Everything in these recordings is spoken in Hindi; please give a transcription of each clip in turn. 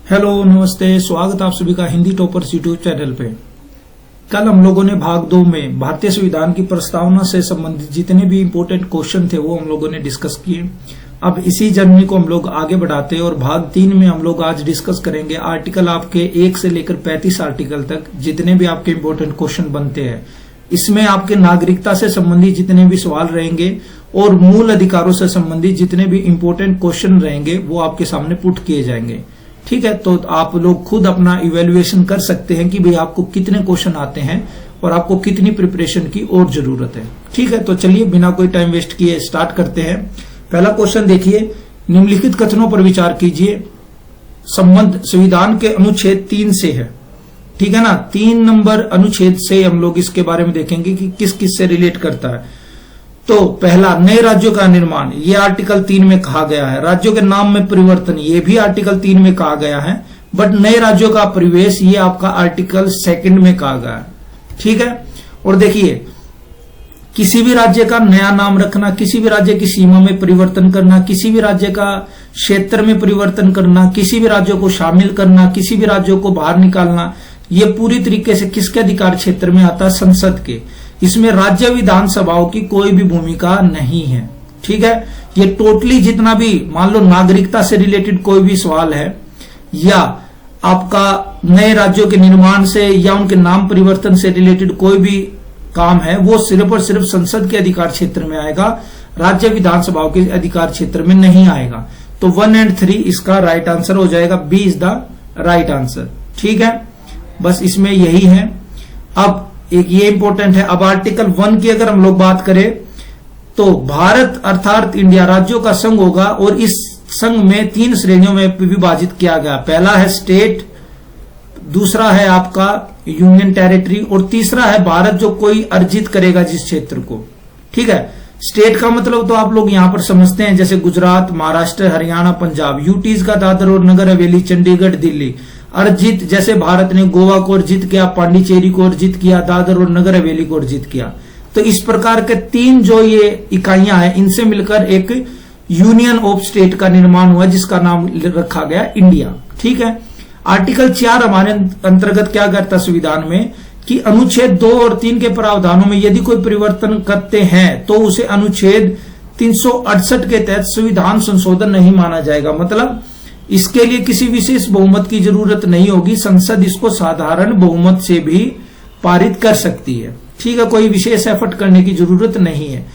हेलो नमस्ते, स्वागत आप सभी का हिंदी टॉपर्स यूट्यूब चैनल पे। कल हम लोगों ने भाग 2 में भारतीय संविधान की प्रस्तावना से संबंधित जितने भी इम्पोर्टेंट क्वेश्चन थे वो हम लोगों ने डिस्कस किए। अब इसी जर्नी को हम लोग आगे बढ़ाते हैं और भाग 3 में हम लोग आज डिस्कस करेंगे आर्टिकल आपके 1 से लेकर 35 आर्टिकल तक जितने भी आपके इम्पोर्टेंट क्वेश्चन बनते हैं। इसमें आपके नागरिकता से संबंधित जितने भी सवाल रहेंगे और मूल अधिकारों से संबंधित जितने भी इम्पोर्टेंट क्वेश्चन रहेंगे वो आपके सामने पुट किए जाएंगे। ठीक है, तो आप लोग खुद अपना इवेल्युएशन कर सकते हैं कि भाई आपको कितने क्वेश्चन आते हैं और आपको कितनी प्रिपरेशन की और जरूरत है। ठीक है, तो चलिए बिना कोई टाइम वेस्ट किए स्टार्ट करते हैं। पहला क्वेश्चन देखिए, निम्नलिखित कथनों पर विचार कीजिए। संबंध संविधान के अनुच्छेद 3 से है। ठीक है ना, 3 नंबर अनुच्छेद से हम लोग इसके बारे में देखेंगे कि किस किस से रिलेट करता है। तो पहला, नए राज्यों का निर्माण, ये आर्टिकल 3 में कहा गया है। राज्यों के नाम में परिवर्तन, ये भी आर्टिकल 3 में कहा गया है। बट नए राज्यों का परिवेश, ये आपका आर्टिकल 2 में कहा गया है। ठीक है, और देखिए, किसी भी राज्य का नया नाम रखना, किसी भी राज्य की सीमा में परिवर्तन करना, किसी भी राज्य का क्षेत्र में परिवर्तन करना, किसी भी राज्यों को शामिल करना, किसी भी राज्यों को बाहर निकालना, ये पूरी तरीके से किसके अधिकार क्षेत्र में आता है? संसद के। इसमें राज्य विधानसभाओं की कोई भी भूमिका नहीं है। ठीक है, ये टोटली जितना भी मान लो नागरिकता से रिलेटेड कोई भी सवाल है या आपका नए राज्यों के निर्माण से या उनके नाम परिवर्तन से रिलेटेड कोई भी काम है, वो सिर्फ और सिर्फ संसद के अधिकार क्षेत्र में आएगा, राज्य विधानसभाओं के अधिकार क्षेत्र में नहीं आएगा। तो 1 और 3 इसका राइट आंसर हो जाएगा। B is the right answer. ठीक है, बस इसमें यही है। अब एक ये इंपॉर्टेंट है। अब आर्टिकल 1 की अगर हम लोग बात करें तो भारत अर्थात इंडिया राज्यों का संघ होगा और इस संघ में 3 श्रेणियों में विभाजित किया गया। पहला है स्टेट, दूसरा है आपका यूनियन टेरिटरी और तीसरा है भारत जो कोई अर्जित करेगा जिस क्षेत्र को। ठीक है, स्टेट का मतलब तो आप लोग यहां पर समझते हैं, जैसे गुजरात, महाराष्ट्र, हरियाणा, पंजाब। यूटीज का दादर और नगर हवेली, चंडीगढ़, दिल्ली। अर्जित, जैसे भारत ने गोवा को अर्जित किया, पांडिचेरी को अर्जित किया, दादर और नगर हवेली को अर्जित किया। तो इस प्रकार के 3 जो ये इकाइयां हैं, इनसे मिलकर एक यूनियन ऑफ स्टेट का निर्माण हुआ जिसका नाम रखा गया इंडिया। ठीक है, आर्टिकल 4 हमारे अंतर्गत क्या करता संविधान में कि अनुच्छेद 2 और 3 के प्रावधानों में यदि कोई परिवर्तन करते हैं तो उसे अनुच्छेद 368 के तहत संविधान संशोधन नहीं माना जाएगा। मतलब इसके लिए किसी विशेष बहुमत की जरूरत नहीं होगी, संसद इसको साधारण बहुमत से भी पारित कर सकती है। ठीक है, कोई विशेष एफर्ट करने की जरूरत नहीं है।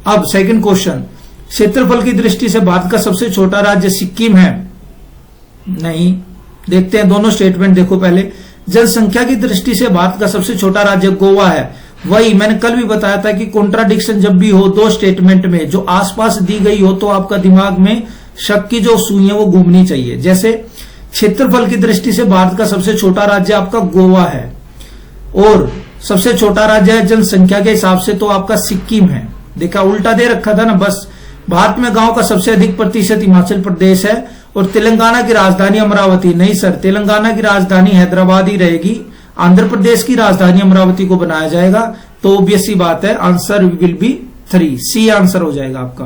अब सेकंड क्वेश्चन, क्षेत्रफल की दृष्टि से भारत का सबसे छोटा राज्य सिक्किम है? नहीं। देखते हैं दोनों स्टेटमेंट। देखो पहले, जनसंख्या की दृष्टि से भारत का सबसे छोटा राज्य गोवा है। वही मैंने कल भी बताया था कि कॉन्ट्राडिक्शन जब भी हो 2 स्टेटमेंट में जो आसपास दी गई हो तो आपका दिमाग में शक की जो सुई है वो घूमनी चाहिए। जैसे क्षेत्रफल की दृष्टि से भारत का सबसे छोटा राज्य आपका गोवा है और सबसे छोटा राज्य है जनसंख्या के हिसाब से तो आपका सिक्किम है। देखा, उल्टा दे रखा था ना। बस भारत में गांव का सबसे अधिक प्रतिशत हिमाचल प्रदेश है और तेलंगाना की राजधानी अमरावती। नहीं सर, तेलंगाना की राजधानी हैदराबाद ही रहेगी, आंध्र प्रदेश की राजधानी अमरावती को बनाया जाएगा। तो ऑब्वियस सी बात है, answer will be 3, C answer हो जाएगा आपका।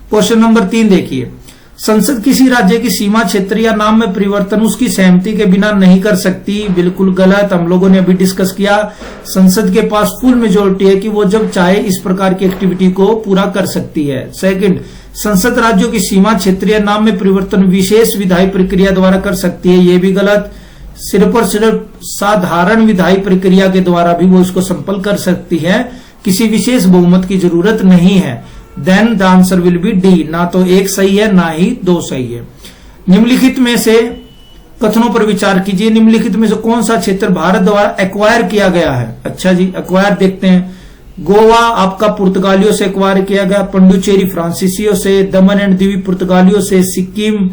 क्वेश्चन नंबर 3 देखिए, संसद किसी राज्य की सीमा, क्षेत्र या नाम में परिवर्तन उसकी सहमति के बिना नहीं कर सकती। बिल्कुल गलत, हम लोगों ने अभी डिस्कस किया। संसद के पास फुल मेजोरिटी है कि वो जब चाहे इस प्रकार की एक्टिविटी को पूरा कर सकती है। सेकंड, संसद राज्यों की सीमा, क्षेत्र या नाम में परिवर्तन विशेष विधायी प्रक्रिया द्वारा कर सकती है। ये भी गलत, सिर्फ और सिर्फ साधारण विधायी प्रक्रिया के द्वारा भी वो इसको संपन्न कर सकती है, किसी विशेष बहुमत की जरूरत नहीं है। Then the answer will be D, ना तो 1 सही है ना ही 2 सही है। निम्नलिखित में से कथनों पर विचार कीजिए। निम्नलिखित में से कौन सा क्षेत्र भारत द्वारा एक्वायर किया गया है? अच्छा जी, एक्वायर देखते हैं। गोवा आपका पुर्तगालियों से एक्वायर किया गया, पंडुचेरी फ्रांसीसियों से, दमन एंड दीव पुर्तगालियों से, सिक्किम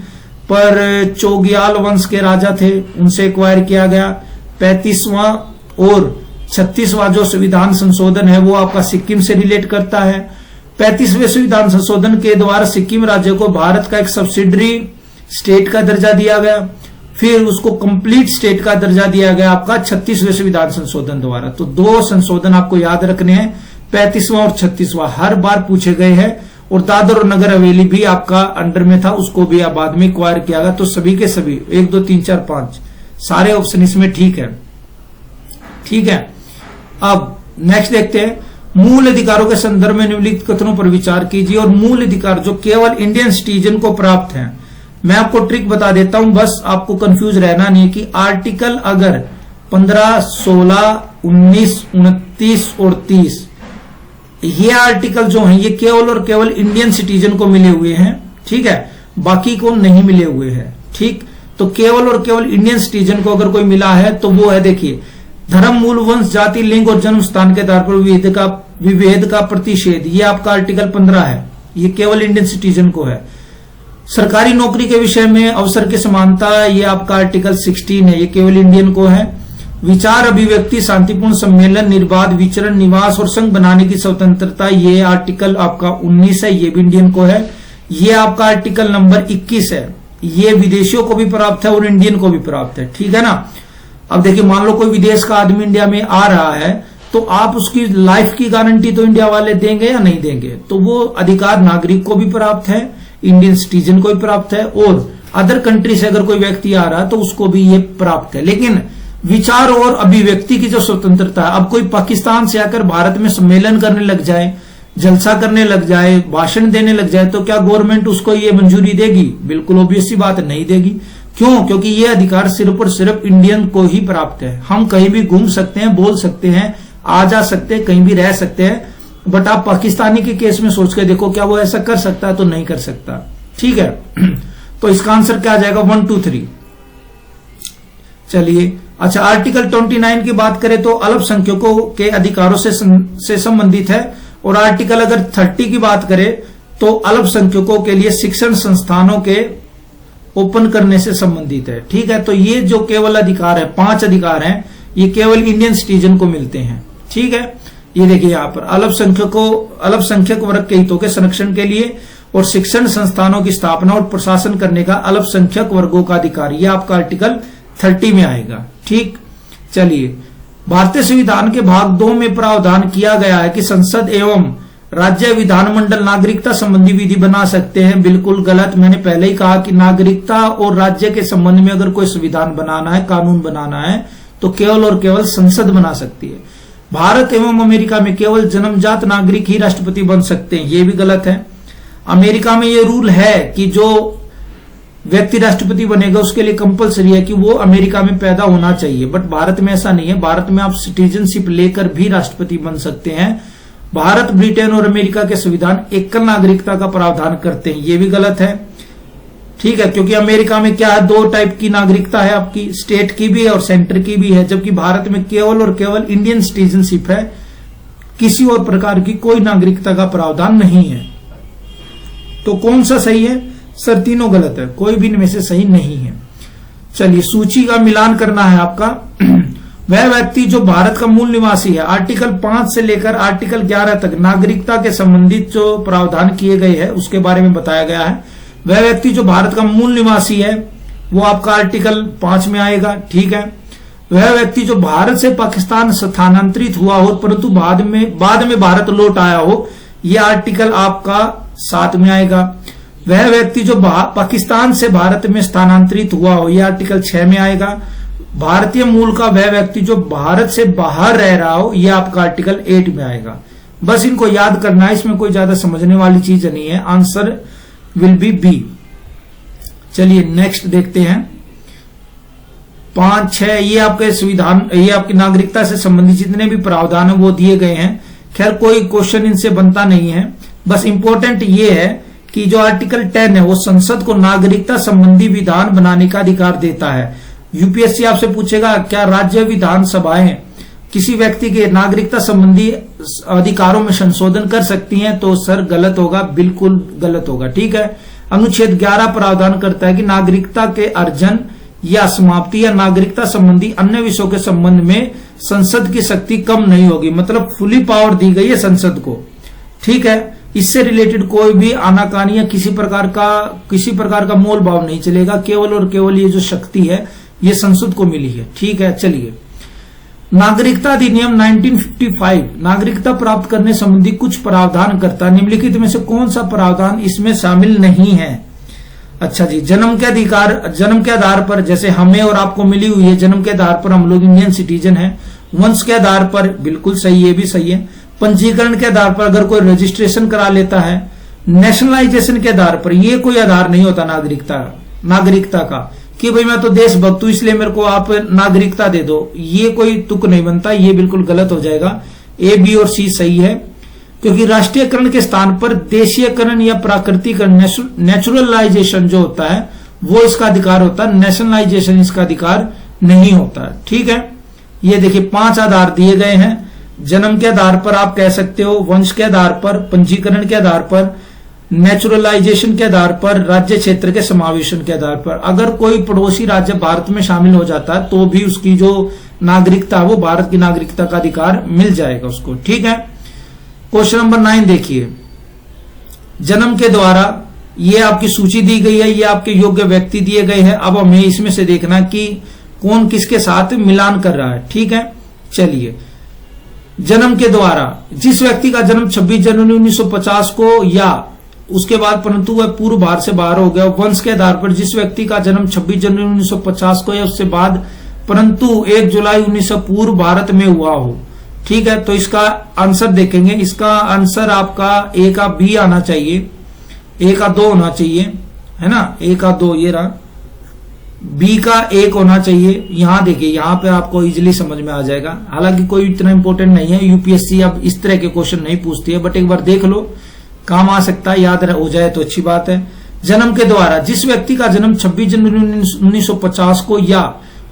पर चोग्याल वंश के राजा थे उनसे एक्वायर किया गया। 35वां और 36वां जो संविधान संशोधन है वो आपका सिक्किम से रिलेट करता है। 35वें संविधान संशोधन के द्वारा सिक्किम राज्य को भारत का एक सब्सिडरी स्टेट का दर्जा दिया गया, फिर उसको कंप्लीट स्टेट का दर्जा दिया गया आपका 36वें संविधान संशोधन द्वारा। तो 2 संशोधन आपको याद रखने हैं, 35वां और 36वां, हर बार पूछे गए हैं और दादर और नगर हवेली भी आपका अंडर में था, उसको भी आप बाद में एक्वायर किया गया। तो सभी के सभी 1 2 3 4 5 सारे ऑप्शन इसमें ठीक है। ठीक है, अब नेक्स्ट देखते हैं, मूल अधिकारों के संदर्भ में निम्नलिखित कथनों पर विचार कीजिए। और मूल अधिकार जो केवल इंडियन सिटीजन को प्राप्त है, मैं आपको ट्रिक बता देता हूं, बस आपको कंफ्यूज रहना नहीं कि आर्टिकल अगर 15, 16, 19, 29 और 30 ये आर्टिकल जो हैं ये केवल और केवल इंडियन सिटीजन को मिले हुए हैं। ठीक है, बाकी को नहीं मिले हुए हैं। ठीक, तो केवल और केवल इंडियन सिटीजन को अगर कोई मिला है तो वो है, देखिए, धर्म, मूल, वंश, जाति, लिंग और जन्म स्थान के आधार पर विभेद का प्रतिषेध, ये आपका आर्टिकल 15 है, ये केवल इंडियन सिटीजन को है। सरकारी नौकरी के विषय में अवसर की समानता, ये आपका आर्टिकल 16 है, ये केवल इंडियन को है। विचार, अभिव्यक्ति, शांतिपूर्ण सम्मेलन, निर्बाध विचरण, निवास और संघ बनाने की स्वतंत्रता, ये आर्टिकल आपका 19 है, ये भी इंडियन को है। ये आपका आर्टिकल नंबर 21 है, ये विदेशियों को भी प्राप्त है और इंडियन को भी प्राप्त है। ठीक है ना। अब देखिए, मान लो कोई विदेश का आदमी इंडिया में आ रहा है तो आप उसकी लाइफ की गारंटी तो इंडिया वाले देंगे या नहीं देंगे? तो वो अधिकार नागरिक को भी प्राप्त है, इंडियन सिटीजन को भी प्राप्त है, और अदर कंट्री से अगर कोई व्यक्ति आ रहा है तो उसको भी ये प्राप्त है। लेकिन विचार और अभिव्यक्ति की जो स्वतंत्रता है, अब कोई पाकिस्तान से आकर भारत में सम्मेलन करने लग जाए, जलसा करने लग जाए, भाषण देने लग जाए, तो क्या गवर्नमेंट उसको ये मंजूरी देगी? बिल्कुल ऑब्वियस सी बात नहीं देगी। क्यों? क्योंकि ये अधिकार सिर्फ और सिर्फ इंडियन को ही प्राप्त है। हम कहीं भी घूम सकते हैं, बोल सकते हैं, आ जा सकते हैं, कहीं भी रह सकते हैं, बट आप पाकिस्तानी के केस में सोच के देखो, क्या वो ऐसा कर सकता है? तो नहीं कर सकता। ठीक है, तो इसका आंसर क्या आ जाएगा? 1 2 3। चलिए, अच्छा, आर्टिकल 29 की बात करें तो अल्पसंख्यकों के अधिकारों से संबंधित है, और आर्टिकल अगर 30 की बात करें तो अल्पसंख्यकों के लिए शिक्षण संस्थानों के ओपन करने से संबंधित है। ठीक है, तो ये जो केवल अधिकार है, 5 अधिकार हैं, ये केवल इंडियन सिटीजन को मिलते हैं। ठीक है, ये देखिए यहाँ पर अल्पसंख्यक वर्ग के हितों के संरक्षण के लिए और शिक्षण संस्थानों की स्थापना और प्रशासन करने का अल्पसंख्यक वर्गों का अधिकार, ये आपका आर्टिकल 30 में आएगा। ठीक, चलिए, भारतीय संविधान के भाग 2 में प्रावधान किया गया है कि संसद एवं राज्य विधानमंडल नागरिकता संबंधी विधि बना सकते हैं। बिल्कुल गलत। मैंने पहले ही कहा कि नागरिकता और राज्य के संबंध में अगर कोई संविधान बनाना है, कानून बनाना है, तो केवल और केवल संसद बना सकती है। भारत एवं अमेरिका में केवल जन्मजात नागरिक ही राष्ट्रपति बन सकते हैं, ये भी गलत है। अमेरिका में ये रूल है कि जो व्यक्ति राष्ट्रपति बनेगा उसके लिए कंपलसरी है कि वो अमेरिका में पैदा होना चाहिए, बट भारत में ऐसा नहीं है। भारत में आप सिटीजनशिप लेकर भी राष्ट्रपति बन सकते हैं। भारत, ब्रिटेन और अमेरिका के संविधान एकल नागरिकता का प्रावधान करते हैं, ये भी गलत है। ठीक है, क्योंकि अमेरिका में क्या है, 2 टाइप की नागरिकता है, आपकी स्टेट की भी है और सेंटर की भी है, जबकि भारत में केवल और केवल इंडियन सिटीजनशिप है, किसी और प्रकार की कोई नागरिकता का प्रावधान नहीं है। तो कौन सा सही है? सर, तीनों गलत है, कोई भी इनमें से सही नहीं है। चलिए, सूची का मिलान करना है आपका। वह व्यक्ति जो भारत का मूल निवासी है, आर्टिकल 5 से लेकर आर्टिकल 11 तक नागरिकता के संबंधित जो प्रावधान किए गए हैं उसके बारे में बताया गया है। वह व्यक्ति जो भारत का मूल निवासी है वो आपका आर्टिकल 5 में आएगा। ठीक है, वह व्यक्ति जो भारत से पाकिस्तान स्थानांतरित हुआ हो परंतु बाद में भारत लौट आया हो, यह आर्टिकल आपका 7 में आएगा। वह व्यक्ति जो पाकिस्तान से भारत में स्थानांतरित हुआ हो, यह आर्टिकल 6 में आएगा। भारतीय मूल का वह व्यक्ति जो भारत से बाहर रह रहा हो, यह आपका आर्टिकल 8 में आएगा। बस इनको याद करना है, इसमें कोई ज्यादा समझने वाली चीज नहीं है। Answer will be B. चलिए, नेक्स्ट देखते हैं। 5, 6 ये आपके संविधान, ये आपकी नागरिकता से संबंधित जितने भी प्रावधान है वो दिए गए हैं। खैर, कोई क्वेश्चन इनसे बनता नहीं है। बस इंपॉर्टेंट ये है कि जो आर्टिकल 10 है वो संसद को नागरिकता संबंधी विधान बनाने का अधिकार देता है। यूपीएससी आपसे पूछेगा क्या राज्य विधानसभाएं किसी व्यक्ति के नागरिकता संबंधी अधिकारों में संशोधन कर सकती हैं? तो सर गलत होगा, बिल्कुल गलत होगा। ठीक है, अनुच्छेद 11 प्रावधान करता है कि नागरिकता के अर्जन या समाप्ति या नागरिकता संबंधी अन्य विषयों के संबंध में संसद की शक्ति कम नहीं होगी, मतलब फुली पावर दी गई है संसद को। ठीक है, इससे रिलेटेड कोई भी आनाकानी या किसी प्रकार का मोल भाव नहीं चलेगा। केवल और केवल ये जो शक्ति है ये संसद को मिली है। ठीक है, चलिए नागरिकता अधिनियम 1955 नागरिकता प्राप्त करने संबंधी कुछ प्रावधान करता है। निम्नलिखित में से कौन सा प्रावधान इसमें शामिल नहीं है? अच्छा जी, जन्म के आधार पर, जैसे हमें और आपको मिली हुई है, जन्म के आधार पर हम लोग इंडियन सिटीजन हैं। वंश के आधार पर बिल्कुल सही, ये भी सही है। पंजीकरण के आधार पर अगर कोई रजिस्ट्रेशन करा लेता है। नेशनलाइजेशन के आधार पर, ये कोई आधार नहीं होता नागरिकता का कि भाई मैं तो देशभक्त हूं इसलिए मेरे को आप नागरिकता दे दो, ये कोई तुक नहीं बनता, ये बिल्कुल गलत हो जाएगा। ए, बी और सी सही है, क्योंकि राष्ट्रीयकरण के स्थान पर देशीयकरण या प्राकृतिकरण, नेचुरलाइजेशन जो होता है वो इसका अधिकार होता है, नेशनलाइजेशन इसका अधिकार नहीं होता। ठीक है, ये देखिए 5 आधार दिए गए हैं। जन्म के आधार पर आप कह सकते हो, वंश के आधार पर, पंजीकरण के आधार पर, नेचुरलाइजेशन के आधार पर, राज्य क्षेत्र के समावेशन के आधार पर। अगर कोई पड़ोसी राज्य भारत में शामिल हो जाता है तो भी उसकी जो नागरिकता है वो भारत की नागरिकता का अधिकार मिल जाएगा उसको। ठीक है, क्वेश्चन नंबर 9 देखिए, जन्म के द्वारा, ये आपकी सूची दी गई है, ये आपके योग्य व्यक्ति दिए गए हैं। अब हमें इसमें से देखना कि कौन किसके साथ मिलान कर रहा है। ठीक है, चलिए, जन्म के द्वारा जिस व्यक्ति का जन्म 26 जनवरी 1950 को या उसके बाद परंतु वह पूर्व भारत से बाहर हो गया। वंश के आधार पर जिस व्यक्ति का जन्म 26 जनवरी 1950 को या उससे बाद परंतु 1 जुलाई 1900 पूर्व भारत में हुआ हो। ठीक है, तो इसका आंसर देखेंगे। इसका आंसर आपका ए का बी आना चाहिए, ए का 2 होना चाहिए, है ना, ए का 2 ये रहा, बी का 1 होना चाहिए। यहां देखिए, यहां पे आपको इजीली समझ में आ जाएगा। हालांकि कोई इतना इंपॉर्टेंट नहीं है, यूपीएससी अब इस तरह के क्वेश्चन नहीं पूछती है, बट एक बार देख लो, काम आ सकता है, याद हो जाए तो अच्छी बात है। जन्म के द्वारा जिस व्यक्ति का जन्म 26 जनवरी 1950 को या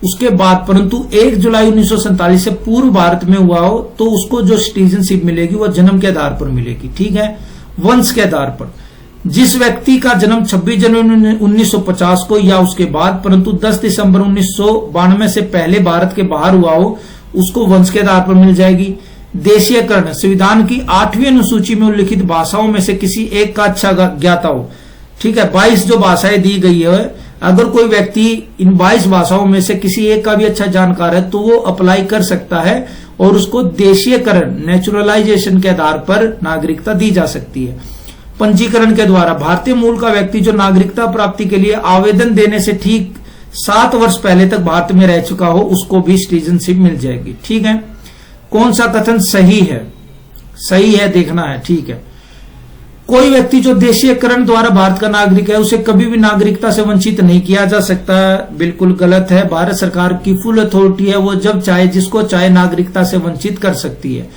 उसके बाद परंतु 1 जुलाई 1947 से पूर्व भारत में हुआ हो तो उसको जो सिटीजनशिप मिलेगी वह जन्म के आधार पर मिलेगी। ठीक है, वंश के आधार पर जिस व्यक्ति का जन्म 26 जनवरी 1950 को या उसके बाद परंतु 10 दिसंबर 1992 से पहले भारत के बाहर हुआ हो उसको वंश के आधार पर मिल जाएगी। देशीयकरण, संविधान की 8वीं अनुसूची में उल्लिखित भाषाओं में से किसी एक का अच्छा ज्ञाता हो। ठीक है, 22 जो भाषाएं दी गई है, अगर कोई व्यक्ति इन 22 भाषाओं में से किसी एक का भी अच्छा जानकार है तो वो अप्लाई कर सकता है और उसको देशीयकरण, नेचुरलाइजेशन के आधार पर नागरिकता दी जा सकती है। पंजीकरण के द्वारा भारतीय मूल का व्यक्ति जो नागरिकता प्राप्ति के लिए आवेदन देने से ठीक 7 वर्ष पहले तक भारत में रह चुका हो उसको भी सिटीजनशिप मिल जाएगी। ठीक है, कौन सा कथन सही है? सही है, देखना है। ठीक है, कोई व्यक्ति जो देशीयकरण द्वारा भारत का नागरिक है उसे कभी भी नागरिकता से वंचित नहीं किया जा सकता। बिल्कुल गलत है। भारत सरकार की फुल अथॉरिटी है, वो जब चाहे जिसको चाहे नागरिकता से वंचित कर सकती है।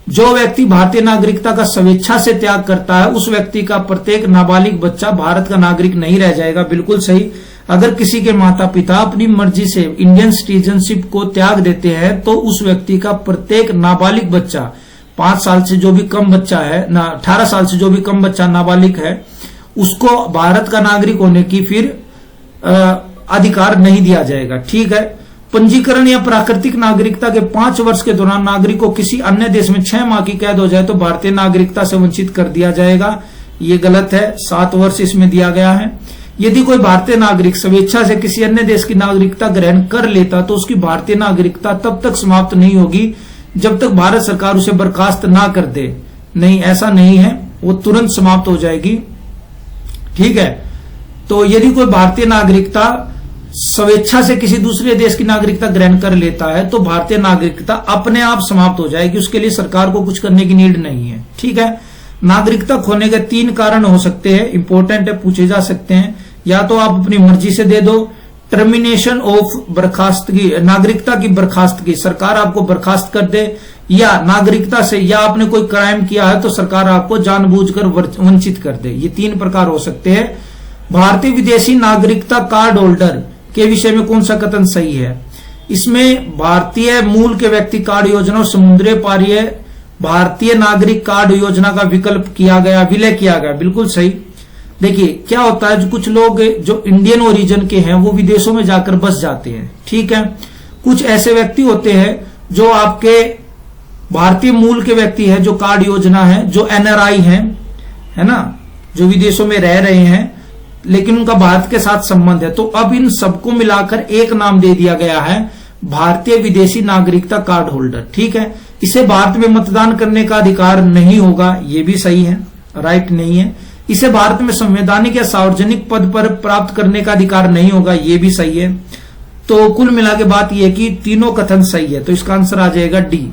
जो व्यक्ति भारतीय नागरिकता का स्वेच्छा से त्याग करता है उस व्यक्ति का प्रत्येक नाबालिग बच्चा भारत का नागरिक नहीं रह जाएगा। बिल्कुल सही। अगर किसी के माता पिता अपनी मर्जी से इंडियन सिटीजनशिप को त्याग देते हैं तो उस व्यक्ति का प्रत्येक नाबालिग बच्चा, 5 साल से जो भी कम बच्चा है ना, 18 साल से जो भी कम बच्चा नाबालिग है उसको भारत का नागरिक होने की फिर अधिकार नहीं दिया जाएगा। ठीक है, पंजीकरण या प्राकृतिक नागरिकता के 5 वर्ष के दौरान नागरिक को किसी अन्य देश में 6 माह की कैद हो जाए तो भारतीय नागरिकता से वंचित कर दिया जाएगा। ये गलत है, 7 वर्ष इसमें दिया गया है। यदि कोई भारतीय नागरिक स्वेच्छा से किसी अन्य देश की नागरिकता ग्रहण कर लेता तो उसकी भारतीय नागरिकता तब तक समाप्त नहीं होगी जब तक भारत सरकार उसे बर्खास्त ना कर दे। नहीं, ऐसा नहीं है, वो तुरंत समाप्त हो जाएगी। ठीक है, तो यदि कोई भारतीय नागरिकता स्वेच्छा से किसी दूसरे देश की नागरिकता ग्रहण कर लेता है तो भारतीय नागरिकता अपने आप समाप्त हो जाएगी, उसके लिए सरकार को कुछ करने की नीड नहीं है। ठीक है, नागरिकता खोने के 3 कारण हो सकते हैं, इंपॉर्टेंट है, पूछे जा सकते हैं। या तो आप अपनी मर्जी से दे दो, टर्मिनेशन ऑफ बर्खास्तगी, नागरिकता की बर्खास्तगी, सरकार आपको बर्खास्त कर दे, या नागरिकता से, या आपने कोई क्राइम किया है तो सरकार आपको जानबूझकर वंचित कर दे। ये 3 प्रकार हो सकते हैं। भारतीय विदेशी नागरिकता कार्ड होल्डर के विषय में कौन सा कथन सही है? इसमें भारतीय मूल के व्यक्ति कार्ड योजना और समुद्री पारीय भारतीय नागरिक कार्ड योजना का विकल्प किया गया, विलय किया गया। बिल्कुल सही। देखिए क्या होता है, जो कुछ लोग जो इंडियन ओरिजिन के हैं वो विदेशों में जाकर बस जाते हैं। ठीक है, कुछ ऐसे व्यक्ति होते हैं जो आपके भारतीय मूल के व्यक्ति हैं, जो कार्ड योजना है, जो एनआरआई हैं, है ना, जो विदेशों में रह रहे हैं लेकिन उनका भारत के साथ संबंध है। तो अब इन सबको मिलाकर एक नाम दे दिया गया है, भारतीय विदेशी नागरिकता कार्ड होल्डर। ठीक है, इसे भारत में मतदान करने का अधिकार नहीं होगा, ये भी सही है, राइट नहीं है। इसे भारत में संवैधानिक या सार्वजनिक पद पर प्राप्त करने का अधिकार नहीं होगा, ये भी सही है। तो कुल मिला के बात यह कि तीनों कथन सही है, तो इसका आंसर आ जाएगा डी।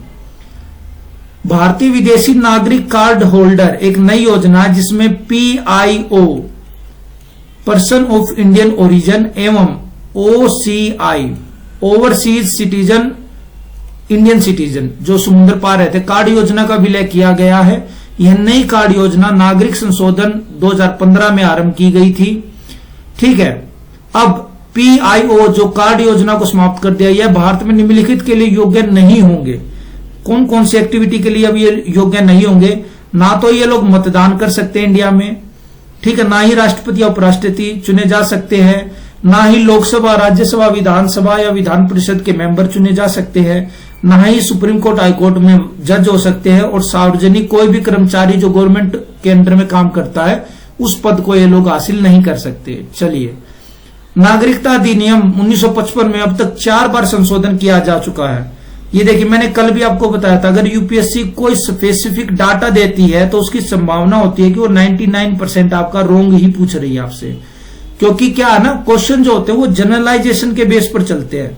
भारतीय विदेशी नागरिक कार्ड होल्डर एक नई योजना है जिसमें PIO person of Indian origin एवं OCI overseas citizen Indian citizen जो समुद्र पार रहते कार्ड योजना का विलय किया गया है। यह नई कार्ड योजना नागरिक संशोधन 2015 में आरंभ की गई थी। ठीक है, अब PIO जो कार्ड योजना को समाप्त कर दिया, यह भारत में निम्नलिखित के लिए योग्य नहीं होंगे। कौन कौन सी एक्टिविटी के लिए अब ये योग्य नहीं होंगे? ना तो ये लोग मतदान कर सकते हैं इंडिया में, ठीक है, ना ही राष्ट्रपति या उपराष्ट्रपति चुने जा सकते हैं, ना ही लोकसभा, राज्यसभा, विधानसभा या विधान परिषद के मेंबर चुने जा सकते हैं, ना ही सुप्रीम कोर्ट, हाई कोर्ट में जज हो सकते हैं, और सार्वजनिक कोई भी कर्मचारी जो गवर्नमेंट के अंडर में काम करता है उस पद को ये लोग हासिल नहीं कर सकते। चलिए, नागरिकता अधिनियम 1955 में अब तक 4 बार संशोधन किया जा चुका है। ये देखिए, मैंने कल भी आपको बताया था, अगर यूपीएससी कोई स्पेसिफिक डाटा देती है तो उसकी संभावना होती है कि वो 99% आपका रोंग ही पूछ रही है आपसे, क्योंकि क्या है ना, क्वेश्चन जो होते हैं वो जनरलाइजेशन के बेस पर चलते हैं।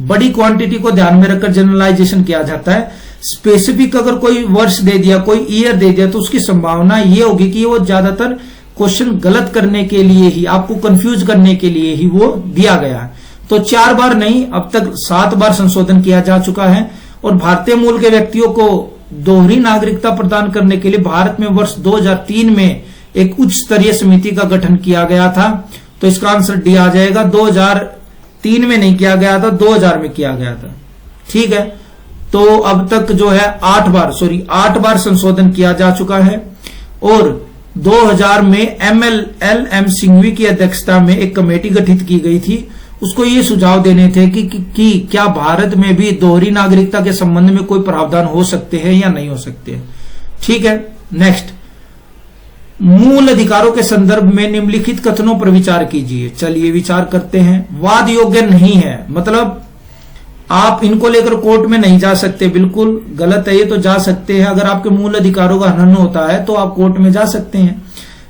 बड़ी क्वांटिटी को ध्यान में रखकर जनरलाइजेशन किया जाता है। स्पेसिफिक अगर कोई वर्ष दे दिया, कोई ईयर दे दिया, तो उसकी संभावना ये होगी कि वो ज्यादातर क्वेश्चन गलत करने के लिए ही, आपको कंफ्यूज करने के लिए ही वो दिया गया है। तो 4 बार नहीं, अब तक 7 बार संशोधन किया जा चुका है। और भारतीय मूल के व्यक्तियों को दोहरी नागरिकता प्रदान करने के लिए भारत में वर्ष 2003 में एक उच्च स्तरीय समिति का गठन किया गया था। तो इसका आंसर डी आ जाएगा। 2003 में नहीं किया गया था, 2000 में किया गया था। ठीक है, तो अब तक जो है 8 बार संशोधन किया जा चुका है। और 2000 में MLM सिंघवी की अध्यक्षता में एक कमेटी गठित की गई थी। उसको ये सुझाव देने थे कि क्या भारत में भी दोहरी नागरिकता के संबंध में कोई प्रावधान हो सकते हैं या नहीं हो सकते। ठीक है, नेक्स्ट, मूल अधिकारों के संदर्भ में निम्नलिखित कथनों पर विचार कीजिए। चलिए विचार करते हैं। वाद योग्य नहीं है, मतलब आप इनको लेकर कोर्ट में नहीं जा सकते, बिल्कुल गलत है ये। तो जा सकते हैं, अगर आपके मूल अधिकारों का हनन होता है तो आप कोर्ट में जा सकते हैं।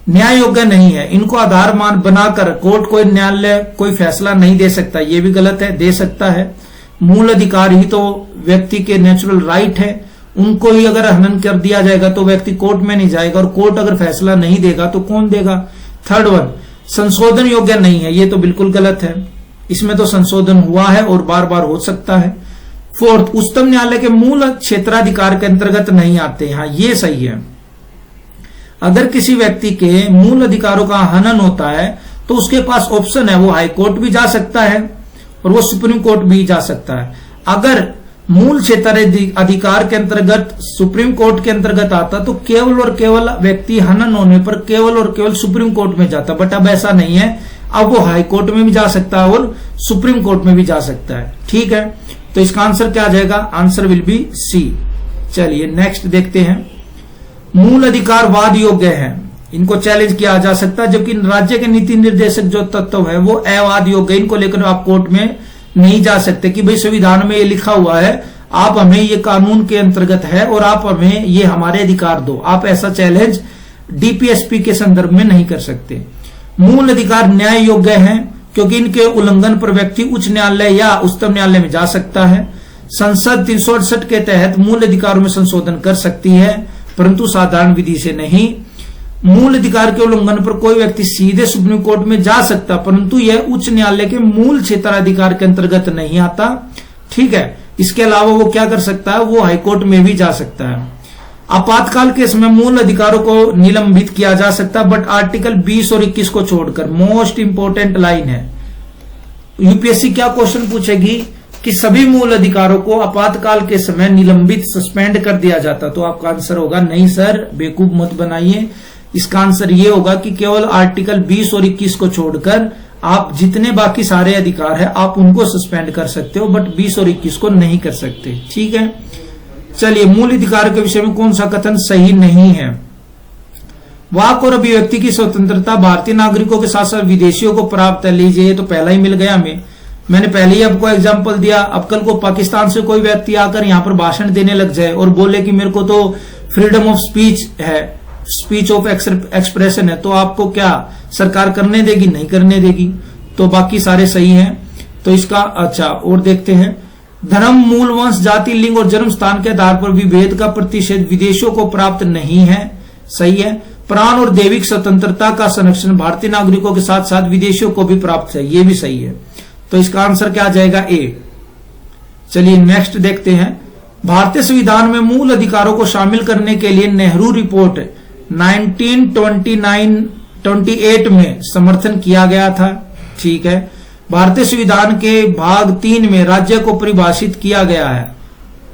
न्याय योग्य नहीं है, इनको आधार मान बनाकर कोर्ट, कोई न्यायालय कोई फैसला नहीं दे सकता, ये भी गलत है, दे सकता है। मूल अधिकार ही तो व्यक्ति के नेचुरल राइट है, उनको ही अगर हनन कर दिया जाएगा तो व्यक्ति कोर्ट में नहीं जाएगा, और कोर्ट अगर फैसला नहीं देगा तो कौन देगा। थर्ड वन, संशोधन योग्य नहीं है, ये तो बिल्कुल गलत है, इसमें तो संशोधन हुआ है और बार बार हो सकता है। फोर्थ, उच्चतम न्यायालय के मूल क्षेत्राधिकार के अंतर्गत नहीं आते। हाँ, ये सही है। अगर किसी व्यक्ति के मूल अधिकारों का हनन होता है तो उसके पास ऑप्शन है, वो हाई कोर्ट भी जा सकता है और वो सुप्रीम कोर्ट भी जा सकता है। अगर मूल क्षेत्र अधिकार के अंतर्गत सुप्रीम कोर्ट के अंतर्गत आता तो केवल और केवल व्यक्ति हनन होने पर केवल और केवल सुप्रीम कोर्ट में जाता, बट अब ऐसा नहीं है। अब वो हाई कोर्ट में भी जा सकता है और सुप्रीम कोर्ट में भी जा सकता है। ठीक है, तो इसका आंसर क्या आ जाएगा? Answer will be C. चलिए नेक्स्ट देखते हैं। मूल अधिकार वाद योग्य है, इनको चैलेंज किया जा सकता है, जबकि राज्य के नीति निर्देशक जो तत्व है वो अवाद योग्य, इनको लेकर आप कोर्ट में नहीं जा सकते कि भाई संविधान में ये लिखा हुआ है, आप हमें ये कानून के अंतर्गत है और आप हमें ये हमारे अधिकार दो। आप ऐसा चैलेंज डीपीएसपी के संदर्भ में नहीं कर सकते। मूल अधिकार न्याय योग्य है क्योंकि इनके उल्लंघन पर व्यक्ति उच्च न्यायालय या उच्चतम न्यायालय में जा सकता है। संसद 368 के तहत मूल अधिकारों में संशोधन कर सकती है, परंतु साधारण विधि से नहीं। मूल अधिकार के उल्लंघन पर कोई व्यक्ति सीधे सुप्रीम कोर्ट में जा सकता, परंतु यह उच्च न्यायालय के मूल क्षेत्राधिकार के अंतर्गत नहीं आता। ठीक है, इसके अलावा वो क्या कर सकता है? वो हाईकोर्ट में भी जा सकता है। आपातकाल केस में मूल अधिकारों को निलंबित किया जा सकता, बट आर्टिकल 20 और 21 को छोड़कर। मोस्ट इंपोर्टेंट लाइन है, यूपीएससी क्या क्वेश्चन पूछेगी कि सभी मूल अधिकारों को आपातकाल के समय निलंबित, सस्पेंड कर दिया जाता, तो आपका आंसर होगा नहीं सर, बेवकूफ मत बनाइए। इसका आंसर ये होगा कि केवल आर्टिकल 20 और 21 को छोड़कर आप जितने बाकी सारे अधिकार है आप उनको सस्पेंड कर सकते हो, बट 20 और 21 को नहीं कर सकते। ठीक है, चलिए मूल अधिकार के विषय में कौन सा कथन सही नहीं है? वाक और अभिव्यक्ति की स्वतंत्रता भारतीय नागरिकों के साथ साथ विदेशियों को प्राप्त है। लीजिए, ये तो पहला ही मिल गया हमें। मैंने पहले ही आपको एग्जांपल दिया। अब कल को पाकिस्तान से कोई व्यक्ति आकर यहाँ पर भाषण देने लग जाए और बोले कि मेरे को तो फ्रीडम ऑफ स्पीच है, स्पीच ऑफ एक्सप्रेशन है, तो आपको क्या सरकार करने देगी? नहीं करने देगी। तो बाकी सारे सही हैं। तो इसका अच्छा और देखते हैं, धर्म, मूल, वंश, जाति, लिंग और जन्म स्थान के आधार पर विभेद का प्रतिषेध विदेशों को प्राप्त नहीं है, सही है। प्राण और दैविक स्वतंत्रता का संरक्षण भारतीय नागरिकों के साथ साथ विदेशियों को भी प्राप्त है, ये भी सही है। तो इसका आंसर क्या आ जाएगा? ए। चलिए नेक्स्ट देखते हैं, भारतीय संविधान में मूल अधिकारों को शामिल करने के लिए नेहरू रिपोर्ट 1928 में समर्थन किया गया था, ठीक है। भारतीय संविधान के भाग 3 में राज्य को परिभाषित किया गया है,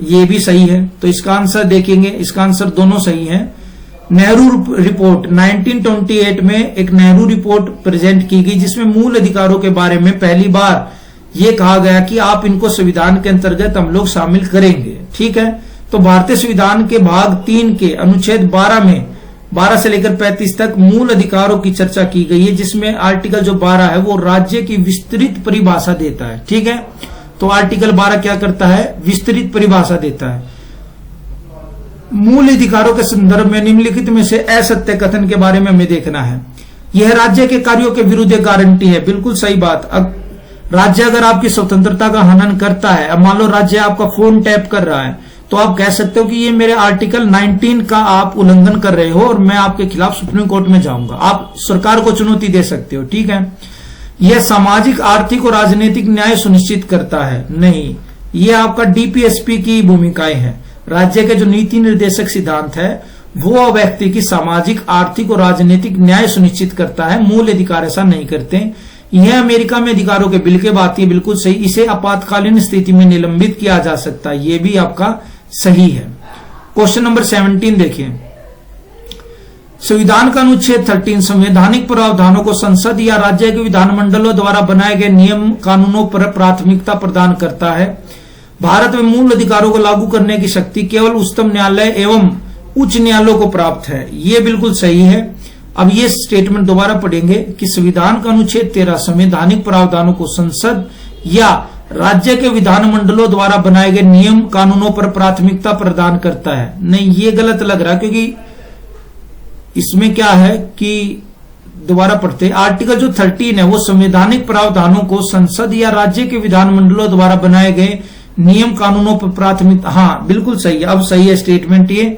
ये भी सही है। तो इसका आंसर देखेंगे, इसका आंसर दोनों सही है। नेहरू रिपोर्ट 1928 में एक नेहरू रिपोर्ट प्रेजेंट की गई जिसमें मूल अधिकारों के बारे में पहली बार ये कहा गया कि आप इनको संविधान के अंतर्गत हम लोग शामिल करेंगे, ठीक है। तो भारतीय संविधान के भाग 3 के अनुच्छेद 12 में 12 से लेकर 35 तक मूल अधिकारों की चर्चा की गई है, जिसमें आर्टिकल जो 12 है वो राज्य की विस्तृत परिभाषा देता है, ठीक है। तो आर्टिकल 12 क्या करता है? विस्तृत परिभाषा देता है। मूल अधिकारों के संदर्भ में निम्नलिखित में से असत्य कथन के बारे में हमें देखना है। यह राज्य के कार्यों के विरुद्ध गारंटी है, बिल्कुल सही बात। अब राज्य अगर आपकी स्वतंत्रता का हनन करता है, अब मान लो राज्य आपका फोन टैप कर रहा है, तो आप कह सकते हो कि ये मेरे आर्टिकल 19 का आप उल्लंघन कर रहे हो और मैं आपके खिलाफ सुप्रीम कोर्ट में जाऊंगा। आप सरकार को चुनौती दे सकते हो, ठीक है। यह सामाजिक, आर्थिक और राजनीतिक न्याय सुनिश्चित करता है, नहीं, ये आपका डीपीएसपी की भूमिकाएं हैं। राज्य के जो नीति निर्देशक सिद्धांत है वो व्यक्ति की सामाजिक, आर्थिक और राजनीतिक न्याय सुनिश्चित करता है, मूल अधिकार ऐसा नहीं करते। यह अमेरिका में अधिकारों के बिल के बात, ये बिल्कुल सही। इसे आपातकालीन स्थिति में निलंबित किया जा सकता है, ये भी आपका सही है। क्वेश्चन नंबर 17 देखिए, संविधान का अनुच्छेद 13 संवैधानिक प्रावधानों को संसद या राज्य के विधानमंडलों द्वारा बनाए गए नियम कानूनों पर प्राथमिकता प्रदान करता है। भारत में मूल अधिकारों को लागू करने की शक्ति केवल उच्चतम न्यायालय एवं उच्च न्यायालयों को प्राप्त है, ये बिल्कुल सही है। अब ये स्टेटमेंट दोबारा पढ़ेंगे कि संविधान का अनुच्छेद 13 संवैधानिक प्रावधानों को संसद या राज्य के विधानमंडलों द्वारा बनाए गए नियम कानूनों पर प्राथमिकता प्रदान करता है। नहीं, ये गलत लग रहा है, क्योंकि इसमें क्या है कि दोबारा पढ़ते, आर्टिकल जो 13 है वो संवैधानिक प्रावधानों को संसद या राज्य के विधानमंडलों द्वारा बनाए गए नियम कानूनों पर प्राथमिकता, हाँ बिल्कुल सही है, अब सही है स्टेटमेंट ये।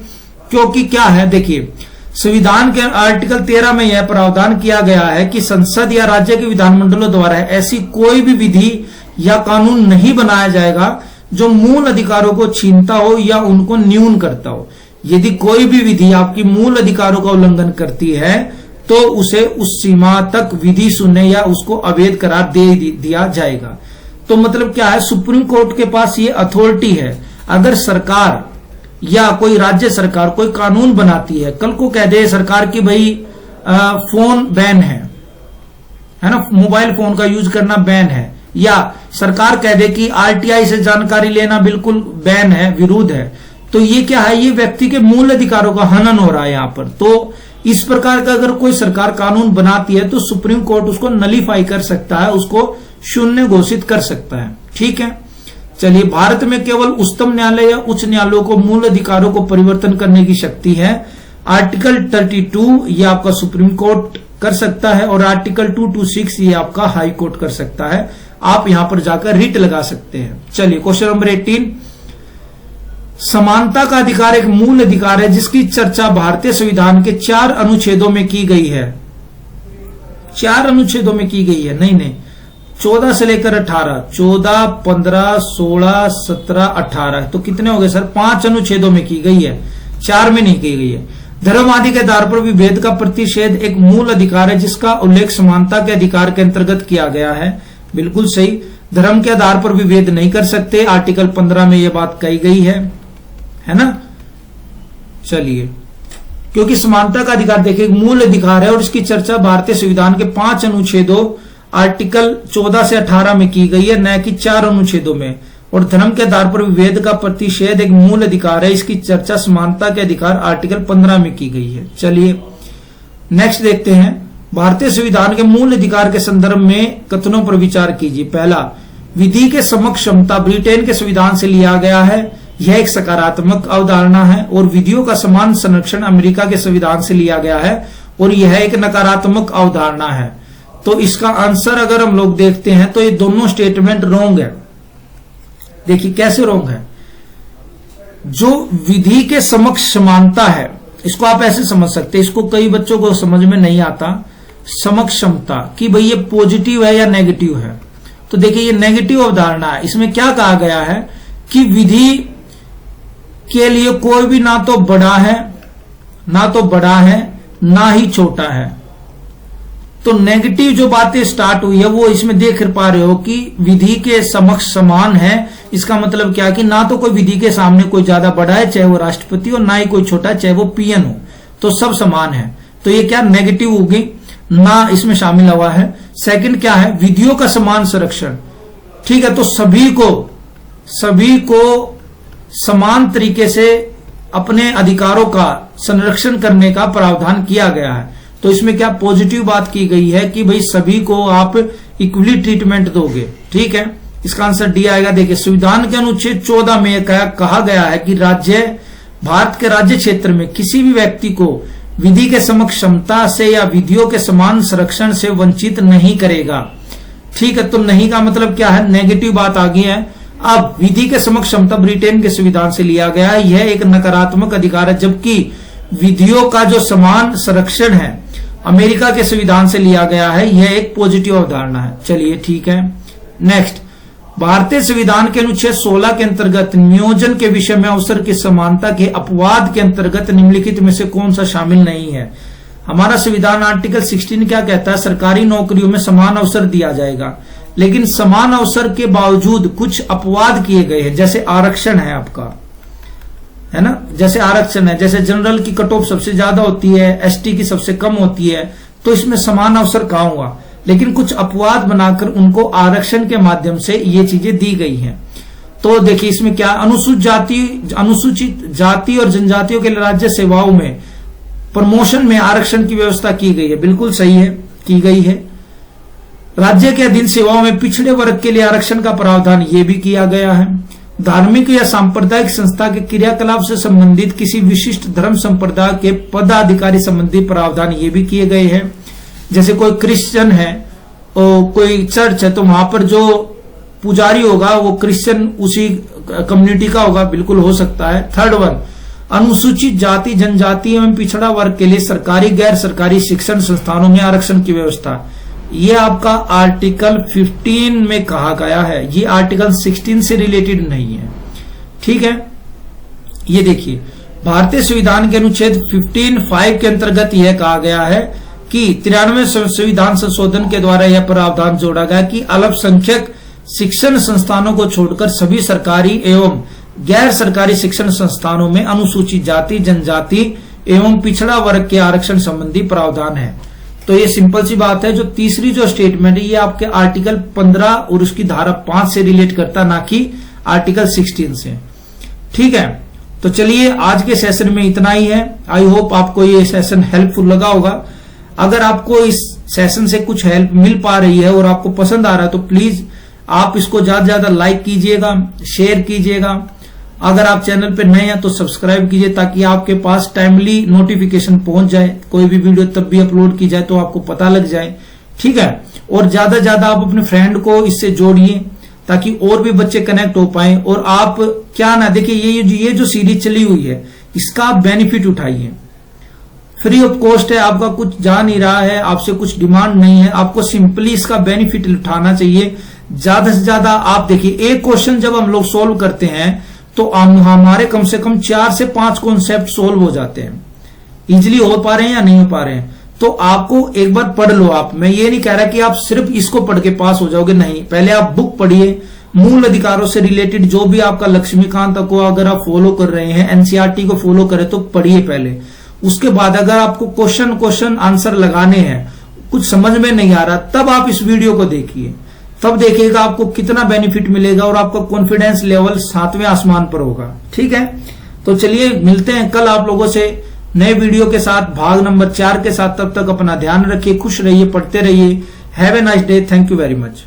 क्योंकि क्या है, देखिए संविधान के आर्टिकल 13 में यह प्रावधान किया गया है कि संसद या राज्य के विधानमंडलों द्वारा ऐसी कोई भी विधि या कानून नहीं बनाया जाएगा जो मूल अधिकारों को छीनता हो या उनको न्यून करता हो। यदि कोई भी विधि आपकी मूल अधिकारों का उल्लंघन करती है तो उसे उस सीमा तक विधि शून्य या उसको अवैध करार दे दिया जाएगा। तो मतलब क्या है, सुप्रीम कोर्ट के पास ये अथॉरिटी है। अगर सरकार या कोई राज्य सरकार कोई कानून बनाती है, कल को कह दे सरकार की भाई फोन बैन है ना, मोबाइल फोन का यूज करना बैन है, या सरकार कह दे कि आरटीआई से जानकारी लेना बिल्कुल बैन है, विरोध है, तो ये क्या है, ये व्यक्ति के मूल अधिकारों का हनन हो रहा है यहाँ पर। तो इस प्रकार का अगर कोई सरकार कानून बनाती है तो सुप्रीम कोर्ट उसको नलीफाई कर सकता है, उसको शून्य घोषित कर सकता है, ठीक है। चलिए, भारत में केवल उच्चतम न्यायालय या उच्च न्यायालयों को मूल अधिकारों को परिवर्तन करने की शक्ति है। आर्टिकल 32 ये आपका सुप्रीम कोर्ट कर सकता है और आर्टिकल 226 ये आपका हाई कोर्ट कर सकता है। आप यहां पर जाकर रिट लगा सकते हैं। चलिए, क्वेश्चन नंबर 18, समानता का अधिकार एक मूल अधिकार है जिसकी चर्चा भारतीय संविधान के 4 अनुच्छेदों में की गई है। 4 अनुच्छेदों में की गई है, नहीं 14 से लेकर 18, 14, 15, 16, 17, 18, तो कितने हो गए सर? 5 अनुच्छेदों में की गई है, 4 में नहीं की गई है। धर्म आदि के आधार पर विभेद का प्रतिषेध एक मूल अधिकार है जिसका उल्लेख समानता के अधिकार के अंतर्गत किया गया है, बिल्कुल सही। धर्म के आधार पर विभेद नहीं कर सकते, आर्टिकल 15 में यह बात कही गई है ना। चलिए, क्योंकि समानता का अधिकार देखिए मूल अधिकार है और इसकी चर्चा भारतीय संविधान के 5 अनुच्छेदों आर्टिकल 14 से 18 में की गई है, न कि 4 अनुच्छेदों में। और धर्म के आधार पर विभेद का प्रतिषेध एक मूल अधिकार है, इसकी चर्चा समानता के अधिकार आर्टिकल 15 में की गई है। चलिए नेक्स्ट देखते हैं, भारतीय संविधान के मूल अधिकार के संदर्भ में कथनों पर विचार कीजिए। पहला, विधि के समक्ष क्षमता ब्रिटेन के संविधान से लिया गया है, यह एक सकारात्मक अवधारणा है। और विधियों का समान संरक्षण अमेरिका के संविधान से लिया गया है और यह एक नकारात्मक अवधारणा है। तो इसका आंसर अगर हम लोग देखते हैं तो ये दोनों स्टेटमेंट रॉन्ग है। देखिए कैसे रॉन्ग है। जो विधि के समक्ष समानता है, इसको आप ऐसे समझ सकते हैं, इसको कई बच्चों को समझ में नहीं आता, समक्ष क्षमता कि भाई ये पॉजिटिव है या नेगेटिव है। तो देखिए ये नेगेटिव अवधारणा है। इसमें क्या कहा गया है कि विधि के लिए कोई भी ना तो बड़ा है ना ही छोटा है। तो नेगेटिव जो बातें स्टार्ट हुई है वो इसमें देख पा रहे हो कि विधि के समक्ष समान है। इसका मतलब क्या कि ना तो कोई विधि के सामने कोई ज्यादा बड़ा है, चाहे वो राष्ट्रपति हो, ना ही कोई छोटा है, चाहे वो पीएन हो, तो सब समान है। तो ये क्या नेगेटिव होगी, ना इसमें शामिल हुआ है। सेकंड क्या है, विधियों का समान संरक्षण। ठीक है, तो सभी को समान तरीके से अपने अधिकारों का संरक्षण करने का प्रावधान किया गया है। तो इसमें क्या पॉजिटिव बात की गई है कि भाई सभी को आप इक्वली ट्रीटमेंट दोगे। ठीक है, इसका आंसर डी आएगा। देखिए संविधान के अनुच्छेद 14 में कहा गया है कि भारत के राज्य क्षेत्र में किसी भी व्यक्ति को विधि के समक्ष क्षमता से या विधियों के समान संरक्षण से वंचित नहीं करेगा। ठीक है, तो नहीं का मतलब क्या है, नेगेटिव बात आ गई है। अब विधि के समक्ष क्षमता ब्रिटेन के संविधान से लिया गया है, यह एक नकारात्मक अधिकार है, जबकि विधियों का जो समान संरक्षण है अमेरिका के संविधान से लिया गया है, यह एक पॉजिटिव अवधारणा है। चलिए ठीक है, नेक्स्ट, भारतीय संविधान के अनुच्छेद 16 के अंतर्गत नियोजन के विषय में अवसर की समानता के अपवाद के अंतर्गत निम्नलिखित में से कौन सा शामिल नहीं है। हमारा संविधान आर्टिकल 16 क्या कहता है, सरकारी नौकरियों में समान अवसर दिया जाएगा, लेकिन समान अवसर के बावजूद कुछ अपवाद किए गए हैं। जैसे आरक्षण है आपका, है ना, जैसे आरक्षण है, जैसे जनरल की कट ऑफ सबसे ज्यादा होती है, एसटी की सबसे कम होती है, तो इसमें समान अवसर कहां हुआ। लेकिन कुछ अपवाद बनाकर उनको आरक्षण के माध्यम से ये चीजें दी गई हैं। तो देखिए इसमें क्या, अनुसूचित जाति और जनजातियों के राज्य सेवाओं में प्रमोशन में आरक्षण की व्यवस्था की गई है। बिल्कुल सही है, की गई है। राज्य के अधीन सेवाओं में पिछड़े वर्ग के लिए आरक्षण का प्रावधान ये भी किया गया है। धार्मिक या सांप्रदायिक संस्था के क्रियाकलाप से संबंधित किसी विशिष्ट धर्म संप्रदाय के पदाधिकारी संबंधी प्रावधान ये भी किए गए हैं। जैसे कोई क्रिश्चियन है और कोई चर्च है, तो वहां पर जो पुजारी होगा वो क्रिश्चियन उसी कम्युनिटी का होगा, बिल्कुल हो सकता है। थर्ड वन, अनुसूचित जाति जनजाति एवं पिछड़ा वर्ग के लिए सरकारी गैर सरकारी शिक्षण संस्थानों में आरक्षण की व्यवस्था, ये आपका आर्टिकल 15 में कहा गया है, ये आर्टिकल 16 से रिलेटेड नहीं है। ठीक है, ये देखिए भारतीय संविधान के अनुच्छेद 15(5) के अंतर्गत यह कहा गया है कि 93वें संविधान संशोधन के द्वारा यह प्रावधान जोड़ा गया कि अल्पसंख्यक शिक्षण संस्थानों को छोड़कर सभी सरकारी एवं गैर सरकारी शिक्षण संस्थानों में अनुसूचित जाति जनजाति एवं पिछड़ा वर्ग के आरक्षण संबंधी प्रावधान है। तो ये सिंपल सी बात है। जो तीसरी जो स्टेटमेंट है ये आपके आर्टिकल 15 और उसकी धारा 5 से रिलेट करता, ना कि आर्टिकल 16 से। ठीक है, तो चलिए आज के सेशन में इतना ही है। आई होप आपको ये सेशन हेल्पफुल लगा होगा। अगर आपको इस सेशन से कुछ हेल्प मिल पा रही है और आपको पसंद आ रहा है तो प्लीज आप इसको ज्यादा से ज्यादा लाइक कीजिएगा, शेयर कीजिएगा। अगर आप चैनल पे नए हैं तो सब्सक्राइब कीजिए ताकि आपके पास टाइमली नोटिफिकेशन पहुंच जाए, कोई भी वीडियो तब भी अपलोड की जाए तो आपको पता लग जाए। ठीक है, और ज्यादा से ज्यादा आप अपने फ्रेंड को इससे जोड़िए ताकि और भी बच्चे कनेक्ट हो पाए। और आप क्या ना, देखिए ये जो सीरीज चली हुई है इसका आप बेनिफिट उठाइए, फ्री ऑफ कॉस्ट है, आपका कुछ जा नहीं रहा है, आपसे कुछ डिमांड नहीं है, आपको सिंपली इसका बेनिफिट उठाना चाहिए। ज्यादा से ज्यादा आप देखिए, एक क्वेश्चन जब हम लोग सोल्व करते हैं तो हमारे कम से कम 4 से 5 कॉन्सेप्ट सोल्व हो जाते हैं। इजिली हो पा रहे हैं या नहीं हो पा रहे हैं, तो आपको एक बार पढ़ लो आप। मैं ये नहीं कह रहा कि आप सिर्फ इसको पढ़ के पास हो जाओगे, नहीं, पहले आप बुक पढ़िए, मूल अधिकारों से रिलेटेड जो भी आपका लक्ष्मीकांत को अगर आप फॉलो कर रहे हैं, एनसीईआरटी को फॉलो करें तो पढ़िए पहले। उसके बाद अगर आपको क्वेश्चन आंसर लगाने हैं, कुछ समझ में नहीं आ रहा, तब आप इस वीडियो को देखिए, तब देखिएगा आपको कितना बेनिफिट मिलेगा और आपका कॉन्फिडेंस लेवल 7वें आसमान पर होगा। ठीक है, तो चलिए मिलते हैं कल आप लोगों से नए वीडियो के साथ, भाग नंबर 4 के साथ। तब तक अपना ध्यान रखिए, खुश रहिए, पढ़ते रहिए। Have a nice day, thank you very much.